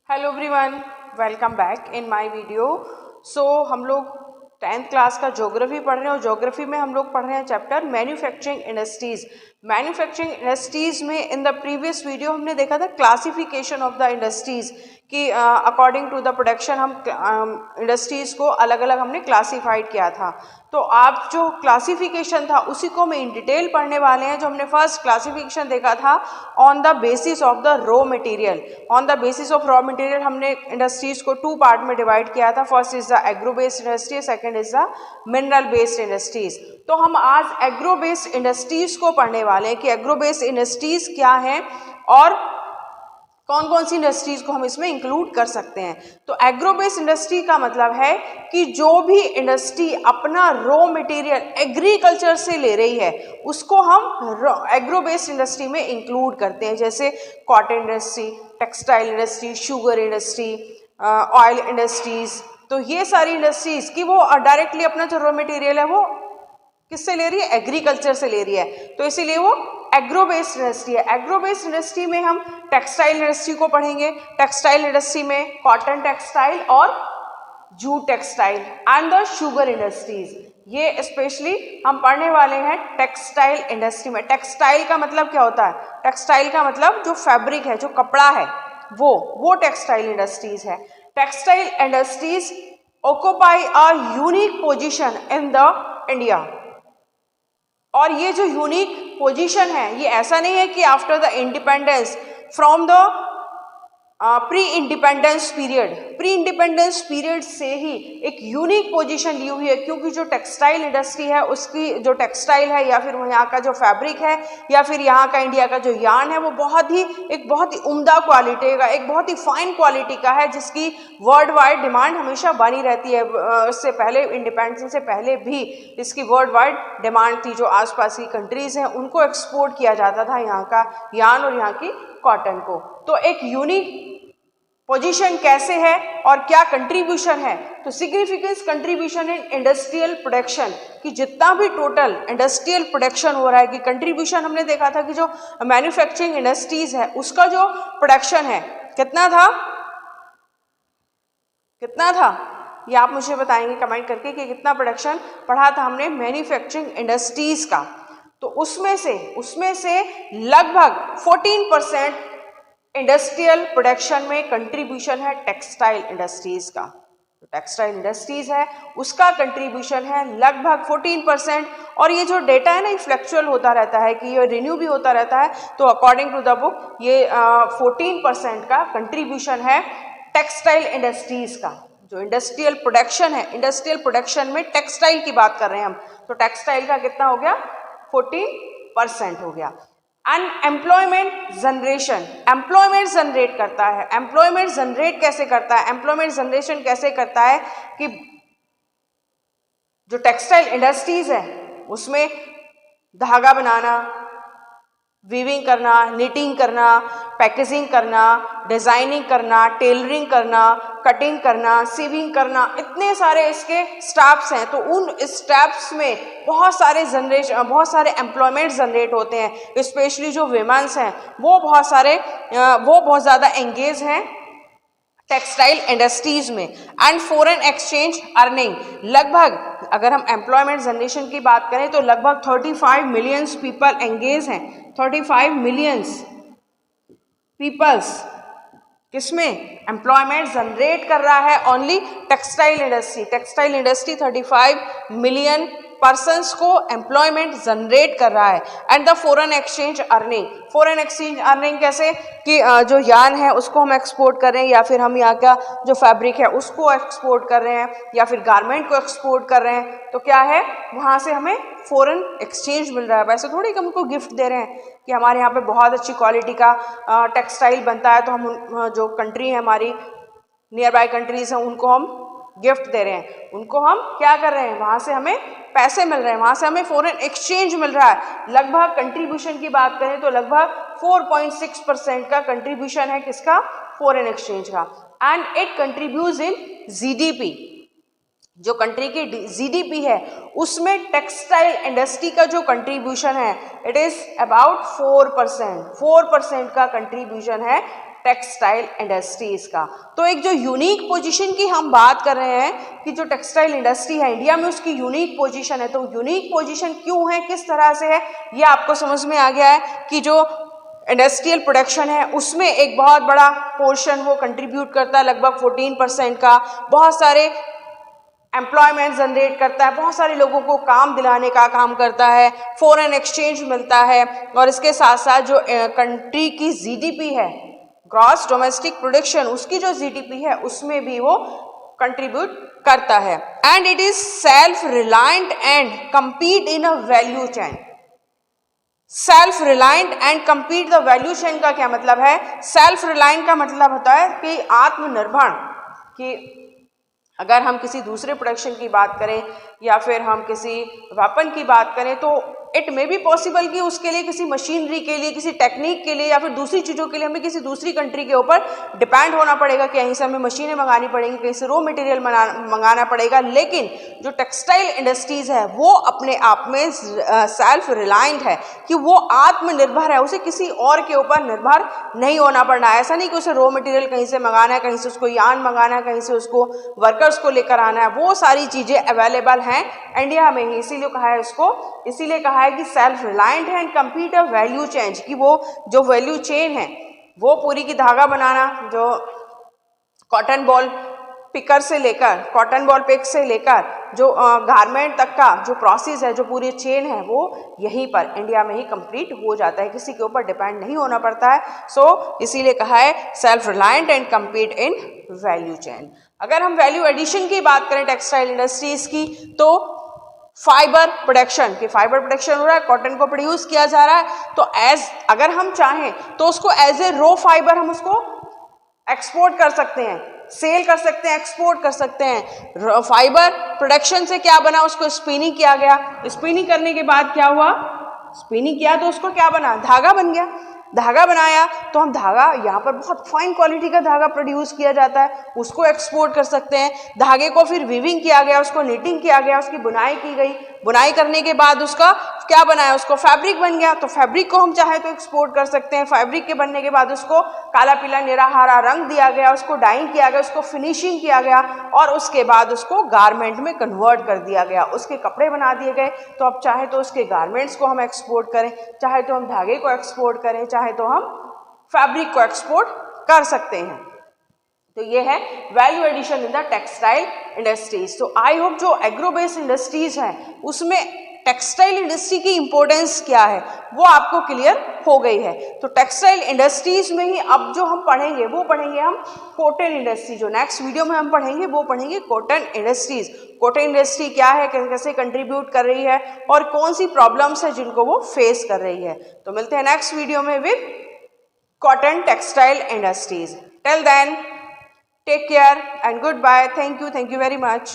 Hello everyone, welcome back in my video. हम लोग 10th class का ज्योग्राफी पढ़ रहे हैं और ज्योग्राफी में हम लोग पढ़ रहे हैं chapter manufacturing industries. Manufacturing industries में इन द प्रीवियस वीडियो हमने देखा था क्लासिफिकेशन ऑफ द इंडस्ट्रीज कि अकॉर्डिंग टू द प्रोडक्शन हम इंडस्ट्रीज को अलग अलग हमने क्लासिफाइड किया था। तो आप जो क्लासिफिकेशन था उसी को हम इन डिटेल पढ़ने वाले हैं। जो हमने फर्स्ट क्लासिफिकेशन देखा था on the basis of the raw material. On the basis of raw material हमने इंडस्ट्रीज को 2 पार्ट में डिवाइड किया था। First is the agro based industry, second is the mineral based industries. तो हम आज एग्रो बेस्ड इंडस्ट्रीज को पढ़ने वाले हैं कि एग्रो बेस्ड इंडस्ट्रीज क्या है और कौन कौन सी इंडस्ट्रीज को हम इसमें इंक्लूड कर सकते हैं। तो एग्रो बेस्ड इंडस्ट्री का मतलब है कि जो भी इंडस्ट्री अपना रॉ मटेरियल एग्रीकल्चर से ले रही है उसको हम एग्रो बेस्ड इंडस्ट्री में इंक्लूड करते हैं। जैसे cotton industry, textile industry, sugar industry, oil industries. तो ये सारी इंडस्ट्रीज की वो डायरेक्टली अपना जो रॉ मटेरियल है वो किससे ले रही है? एग्रीकल्चर से ले रही है, तो इसीलिए वो एग्रो बेस्ड इंडस्ट्री है। एग्रो बेस्ड इंडस्ट्री में हम टेक्सटाइल इंडस्ट्री को पढ़ेंगे। टेक्सटाइल इंडस्ट्री में कॉटन टेक्सटाइल और jute textile and the sugar industries, ये स्पेशली हम पढ़ने वाले हैं टेक्सटाइल इंडस्ट्री में। टेक्सटाइल का मतलब क्या होता है? टेक्सटाइल का मतलब जो फैब्रिक है, जो कपड़ा है, वो टेक्सटाइल इंडस्ट्रीज है। Textile industries occupy a unique position in the India. और ये जो यूनिक पोजीशन है ये ऐसा नहीं है कि after the independence from the pre independence period से ही एक यूनिक पोजीशन ली हुई है, क्योंकि जो टेक्सटाइल इंडस्ट्री है उसकी जो टेक्सटाइल है या फिर यहाँ का जो फैब्रिक है या फिर यहाँ का इंडिया का जो यार्न है वो बहुत ही उम्दा क्वालिटी का, एक बहुत ही फाइन क्वालिटी का है, जिसकी वर्ल्ड वाइड डिमांड हमेशा बनी रहती है। इससे पहले, इंडिपेंडेंस से पहले भी इसकी वर्ल्ड वाइड डिमांड थी। जो आसपास की कंट्रीज हैं उनको एक्सपोर्ट किया जाता था यहाँ का यार्न और यहाँ की कॉटन को। तो एक यूनिक पोजीशन कैसे है और क्या कंट्रीब्यूशन है? तो significance contribution in industrial production, कि जितना भी टोटल इंडस्ट्रियल प्रोडक्शन हो रहा है, कि कंट्रीब्यूशन हमने देखा था कि जो मैन्युफैक्चरिंग इंडस्ट्रीज है उसका जो प्रोडक्शन है कितना था ये आप मुझे बताएंगे कमेंट करके कि कितना प्रोडक्शन पढ़ा था हमने मैन्युफैक्चरिंग इंडस्ट्रीज का। तो उसमें से लगभग 14% इंडस्ट्रियल प्रोडक्शन में कंट्रीब्यूशन है टेक्सटाइल इंडस्ट्रीज का। तो टेक्सटाइल इंडस्ट्रीज है उसका कंट्रीब्यूशन है लगभग 14%। और ये जो डेटा है ना, ये फ्लक्चुअल होता रहता है, कि ये रिन्यू भी होता रहता है। तो अकॉर्डिंग टू द बुक ये 14% का कंट्रीब्यूशन है टेक्सटाइल इंडस्ट्रीज का। जो इंडस्ट्रियल प्रोडक्शन है, इंडस्ट्रियल प्रोडक्शन में टेक्सटाइल की बात कर रहे हैं हम, तो टेक्सटाइल का कितना हो गया? 14% हो गया। And employment generation, employment generate करता है। एम्प्लॉयमेंट जनरेट कैसे करता है? एम्प्लॉयमेंट जनरेशन कैसे करता है कि जो टेक्सटाइल इंडस्ट्रीज है उसमें धागा बनाना, वीविंग करना, निटिंग करना, पैकेजिंग करना, डिजाइनिंग करना, टेलरिंग करना, कटिंग करना, सीविंग करना, इतने सारे इसके स्टेप्स हैं। तो उन स्टेप्स में बहुत सारे एम्प्लॉयमेंट जनरेट होते हैं। स्पेशली जो विमेंस हैं वो बहुत ज़्यादा एंगेज हैं टेक्सटाइल इंडस्ट्रीज में। एंड फॉरेन एक्सचेंज अर्निंग, लगभग अगर हम एम्प्लॉयमेंट जनरेशन की बात करें तो लगभग 35 मिलियंस पीपल एंगेज हैं। 35 मिलियंस पीपल्स किसमें? एम्प्लॉयमेंट जनरेट कर रहा है only textile industry. Textile industry 35 million persons को एम्प्लॉयमेंट जनरेट कर रहा है। And the foreign exchange earning, foreign exchange earning कैसे? कि जो यार्न है उसको हम एक्सपोर्ट कर रहे हैं, या फिर हम यहाँ का जो फैब्रिक है उसको एक्सपोर्ट कर रहे हैं, या फिर गारमेंट को एक्सपोर्ट कर रहे हैं, तो क्या है? वहाँ से हमें फॉरेन एक्सचेंज मिल रहा है। वैसे थोड़ी कि हमको गिफ्ट दे रहे हैं कि हमारे यहाँ पे बहुत अच्छी क्वालिटी का टेक्सटाइल बनता है, तो हम जो कंट्री है हमारी नियर बाय कंट्रीज हैं उनको हम गिफ्ट दे रहे हैं। उनको हम क्या कर रहे हैं? वहाँ से हमें पैसे मिल रहे हैं, वहाँ से हमें फॉरेन एक्सचेंज मिल रहा है। लगभग कंट्रीब्यूशन की बात करें तो लगभग 4.6% का कंट्रीब्यूशन है किसका? फॉरेन एक्सचेंज का। And it contributes in GDP, जो कंट्री की जीडीपी है उसमें टेक्सटाइल इंडस्ट्री का जो कंट्रीब्यूशन है इट इज अबाउट 4% का कंट्रीब्यूशन है टेक्सटाइल इंडस्ट्रीज का। तो एक जो यूनिक पोजीशन की हम बात कर रहे हैं कि जो टेक्सटाइल इंडस्ट्री है इंडिया में उसकी यूनिक पोजीशन है, तो यूनिक पोजीशन क्यों है, किस तरह से है, ये आपको समझ में आ गया है कि जो इंडस्ट्रियल प्रोडक्शन है उसमें एक बहुत बड़ा पोर्शन वो कंट्रीब्यूट करता है, लगभग 14% का, बहुत सारे एम्प्लॉयमेंट जनरेट करता है, बहुत सारे लोगों को काम दिलाने का काम करता है, फॉरेन एक्सचेंज मिलता है, और इसके साथ साथ जो कंट्री की जीडीपी है, ग्रॉस डोमेस्टिक प्रोडक्शन, उसकी जो जीडीपी है उसमें भी वो कंट्रीब्यूट करता है। And it is self reliant and compete in a value chain. Self reliant and compete the value chain का क्या मतलब है? सेल्फ रिलायंट का मतलब होता है कि आत्मनिर्भर, कि अगर हम किसी दूसरे प्रोडक्शन की बात करें या फिर हम किसी वेपन की बात करें तो इट मे बी पॉसिबल कि उसके लिए किसी मशीनरी के लिए, किसी टेक्निक के लिए या फिर दूसरी चीज़ों के लिए हमें किसी दूसरी कंट्री के ऊपर डिपेंड होना पड़ेगा, कहीं से हमें मशीनें मंगानी पड़ेंगी, कहीं से रॉ मटेरियल मंगाना पड़ेगा। लेकिन जो टेक्सटाइल इंडस्ट्रीज़ है वो अपने आप में सेल्फ रिलायंट है, कि वो आत्मनिर्भर है, उसे किसी और के ऊपर निर्भर नहीं होना पड़ना है। ऐसा नहीं कि उसे रॉ मटेरियल कहीं से मंगाना है, कहीं से उसको यान मंगाना है, कहीं से उसको वर्कर्स को लेकर आना है, वो सारी चीज़ें अवेलेबल हैं इंडिया में ही। इसीलिए कहा है इसको, इसीलिए कहा है कि सेल्फ रिलायंट है and compete a value chain, कि वो जो वैल्यू चेन है वो पूरी की धागा बनाना, जो कॉटन बॉल पिकर से लेकर, कॉटन बॉल पिक से लेकर जो गारमेंट तक का जो प्रोसेस है, जो पूरी चेन है, वो यहीं पर इंडिया में ही कंप्लीट हो जाता है, किसी के ऊपर डिपेंड नहीं होना पड़ता है। सो इसीलिए कहा है self reliant and compete in value chain. अगर हम वैल्यू एडिशन की बात करें टेक्सटाइल इंडस्ट्रीज की, तो फाइबर प्रोडक्शन, कि फाइबर प्रोडक्शन हो रहा है, कॉटन को प्रोड्यूस किया जा रहा है, तो अगर हम चाहें तो उसको एज ए रॉ फाइबर हम उसको एक्सपोर्ट कर सकते हैं, सेल कर सकते हैं, एक्सपोर्ट कर सकते हैं। फाइबर प्रोडक्शन से क्या बना, उसको स्पिनिंग किया गया, स्पिनिंग करने के बाद क्या हुआ, स्पिनिंग किया तो उसको क्या बना, धागा बन गया। धागा बनाया तो हम धागा, यहाँ पर बहुत फाइन क्वालिटी का धागा प्रोड्यूस किया जाता है, उसको एक्सपोर्ट कर सकते हैं। धागे को फिर वीविंग किया गया, उसको नीटिंग किया गया, उसकी बुनाई की गई, बुनाई करने के बाद उसका क्या बनाया, उसको फैब्रिक बन गया, तो फैब्रिक को हम चाहे तो एक्सपोर्ट कर सकते हैं। फैब्रिक के बनने के बाद उसको काला पीला नीला हरा रंग दिया गया, उसको डाइंग किया गया, उसको फिनिशिंग किया गया, और उसके बाद उसको गारमेंट में कन्वर्ट कर दिया गया, उसके कपड़े बना दिए गए। तो अब चाहे तो उसके गारमेंट्स को हम एक्सपोर्ट करें, चाहे तो हम धागे को एक्सपोर्ट करें, चाहे तो हम फैब्रिक को एक्सपोर्ट कर सकते हैं। तो ये है value addition in the textile industries. तो आई होप जो एग्रो बेस्ड इंडस्ट्रीज हैं उसमें टेक्सटाइल इंडस्ट्री की इंपॉर्टेंस क्या है वो आपको क्लियर हो गई है। तो टेक्सटाइल इंडस्ट्रीज में ही अब जो हम पढ़ेंगे वो पढ़ेंगे हम कॉटन इंडस्ट्री। जो नेक्स्ट वीडियो में हम पढ़ेंगे वो पढ़ेंगे कॉटन इंडस्ट्रीज। कॉटन इंडस्ट्री क्या है, कैसे कंट्रीब्यूट कर रही है और कौन सी प्रॉब्लम्स है जिनको वो फेस कर रही है। तो मिलते हैं नेक्स्ट वीडियो में with cotton textile industries. Till then, take care and goodbye. Thank you very much.